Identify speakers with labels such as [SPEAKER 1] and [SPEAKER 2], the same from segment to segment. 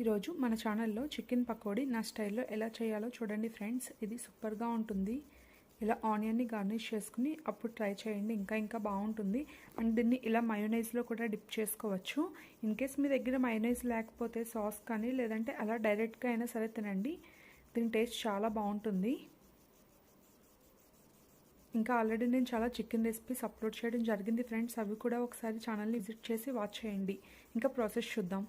[SPEAKER 1] ఈరోజు మన ఛానల్లో చికెన్ పకోడీ నా స్టైల్లో ఎలా చేయాలో చూడండి ఫ్రెండ్స్. ఇది సూపర్గా ఉంటుంది. ఇలా ఆనియన్ని గార్నిష్ చేసుకుని అప్పుడు ట్రై చేయండి, ఇంకా బాగుంటుంది. అండ్ దీన్ని ఇలా మయోనైజ్లో కూడా డిప్ చేసుకోవచ్చు. ఇన్ కేస్ మీ దగ్గర మయోనైజ్ లేకపోతే సాస్ కానీ లేదంటే అలా డైరెక్ట్గా అయినా సరే తినండి. దీని టేస్ట్ చాలా బాగుంటుంది. ఇంకా ఆల్రెడీ నేను చాలా చికెన్ రెసిపీస్ అప్లోడ్ చేయడం జరిగింది ఫ్రెండ్స్. అవి కూడా ఒకసారి ఛానల్ని విజిట్ చేసి వాచ్ చేయండి. ఇంకా ప్రాసెస్ చూద్దాం.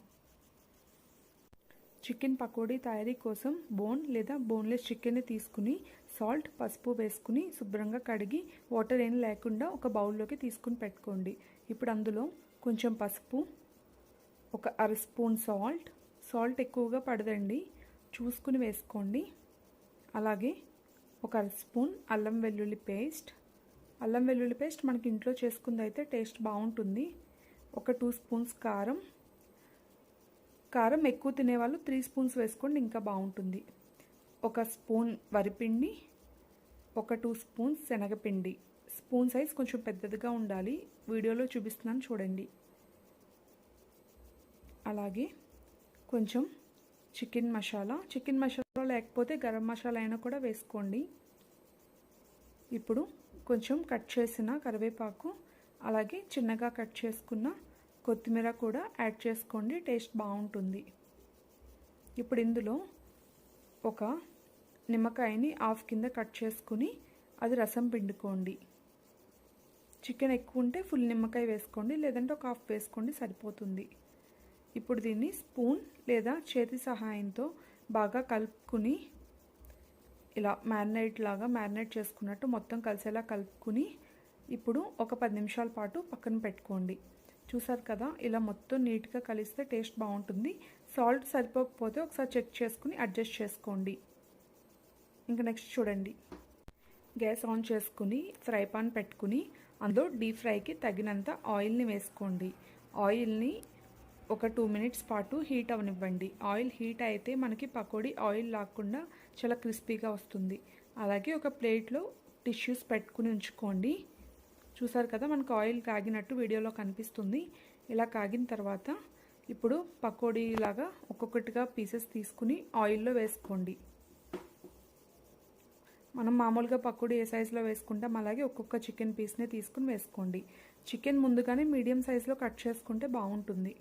[SPEAKER 1] చికెన్ పకోడీ తయారీ కోసం బోన్ లేదా బోన్లెస్ చికెన్ని తీసుకుని సాల్ట్, పసుపు వేసుకుని శుభ్రంగా కడిగి వాటర్ ఏం లేకుండా ఒక బౌల్లోకి తీసుకుని పెట్టుకోండి. ఇప్పుడు అందులో కొంచెం పసుపు, ఒక అర స్పూన్ సాల్ట్ ఎక్కువగా పడదండి, చూసుకుని వేసుకోండి. అలాగే ఒక అర స్పూన్ అల్లం వెల్లుల్లి పేస్ట్ మనకి ఇంట్లో చేసుకుంది అయితే టేస్ట్ బాగుంటుంది. ఒక 2 స్పూన్స్ కారం ఎక్కువ తినేవాళ్ళు 3 స్పూన్స్ వేసుకోండి, ఇంకా బాగుంటుంది. ఒక స్పూన్ వరిపిండి, ఒక 2 స్పూన్స్ శనగపిండి. స్పూన్ సైజ్ కొంచెం పెద్దదిగా ఉండాలి, వీడియోలో చూపిస్తున్నాను చూడండి. అలాగే కొంచెం చికెన్ మసాలా లేకపోతే గరం మసాలా అయినా కూడా వేసుకోండి. ఇప్పుడు కొంచెం కట్ చేసిన కరివేపాకు, అలాగే చిన్నగా కట్ చేసుకున్న కొత్తిమీర కూడా యాడ్ చేసుకోండి, టేస్ట్ బాగుంటుంది. ఇప్పుడు ఇందులో ఒక నిమ్మకాయని హాఫ్ కింద కట్ చేసుకుని అది రసం పిండుకోండి. చికెన్ ఎక్కువ ఉంటే ఫుల్ నిమ్మకాయ వేసుకోండి, లేదంటే ఒక హాఫ్ వేసుకోండి సరిపోతుంది. ఇప్పుడు దీన్ని స్పూన్ లేదా చేతి సహాయంతో బాగా కలుపుకుని ఇలా మ్యారినేట్ చేసుకున్నట్టు మొత్తం కలిసేలా కలుపుకుని ఇప్పుడు ఒక 10 నిమిషాల పాటు పక్కన పెట్టుకోండి. చూసారు కదా, ఇలా మొత్తం నీట్గా కలిస్తే టేస్ట్ బాగుంటుంది. సాల్ట్ సరిపోకపోతే ఒకసారి చెక్ చేసుకుని అడ్జస్ట్ చేసుకోండి. ఇంకా నెక్స్ట్ చూడండి, గ్యాస్ ఆన్ చేసుకుని ఫ్రై పాన్ పెట్టుకుని అందులో డీప్ ఫ్రైకి తగినంత ఆయిల్ని వేసుకోండి. ఆయిల్ని ఒక 2 మినిట్స్ పాటు హీట్ అవనివ్వండి. ఆయిల్ హీట్ అయితే మనకి పకోడీ ఆయిల్ లాక్కుండా చాలా క్రిస్పీగా వస్తుంది. అలాగే ఒక ప్లేట్లో టిష్యూస్ పెట్టుకుని ఉంచుకోండి. చూసారు కదా, మనకు ఆయిల్ కాగినట్టు వీడియోలో కనిపిస్తుంది. ఇలా కాగిన తర్వాత ఇప్పుడు పకోడీ లాగా ఒక్కొక్కటిగా పీసెస్ తీసుకుని ఆయిల్లో వేసుకోండి. మనం మామూలుగా పకోడీ ఏ సైజులో వేసుకుంటాం అలాగే ఒక్కొక్క చికెన్ పీస్ని తీసుకుని వేసుకోండి. చికెన్ ముందుగానే మీడియం సైజులో కట్ చేసుకుంటే బాగుంటుంది.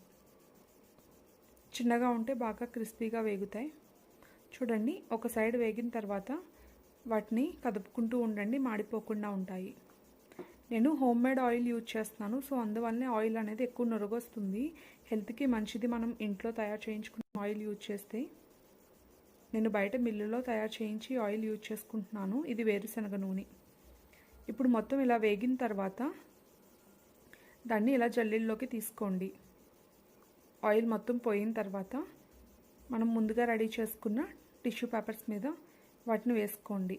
[SPEAKER 1] చిన్నగా ఉంటే బాగా క్రిస్పీగా వేగుతాయి. చూడండి, ఒక సైడ్ వేగిన తర్వాత వాటిని కదుపుకుంటూ ఉండండి, మాడిపోకుండా ఉంటాయి. నేను హోమ్ మేడ్ ఆయిల్ యూజ్ చేస్తున్నాను, సో అందువల్లనే ఆయిల్ అనేది ఎక్కువ నురగొస్తుంది. హెల్త్కి మంచిది మనం ఇంట్లో తయారు చేయించుకున్న ఆయిల్ యూజ్ చేస్తే. నేను బయట మిల్లులో తయారు చేయించి ఆయిల్ యూజ్ చేసుకుంటున్నాను. ఇది వేరుశనగ నూనె. ఇప్పుడు మొత్తం ఇలా వేగిన తర్వాత దాన్ని ఇలా జల్లెల్లోకి తీసుకోండి. ఆయిల్ మొత్తం పోయిన తర్వాత మనం ముందుగా రెడీ చేసుకున్న టిష్యూ పేపర్స్ మీద వాటిని వేసుకోండి.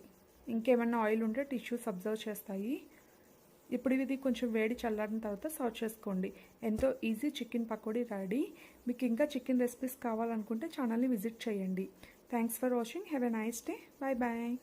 [SPEAKER 1] ఇంకేమైనా ఆయిల్ ఉంటే టిష్యూస్ అబ్జర్వ్ చేస్తాయి. ఇప్పుడు ఇది కొంచెం వేడి చల్లారిన తర్వాత సర్వ్ చేసుకోండి. ఎంతో ఈజీ చికెన్ పకోడీ రెడీ. మీకు ఇంకా చికెన్ రెసిపీస్ కావాలనుకుంటే ఛానల్ని విజిట్ చేయండి. Thanks for watching. Have a nice day. Bye bye.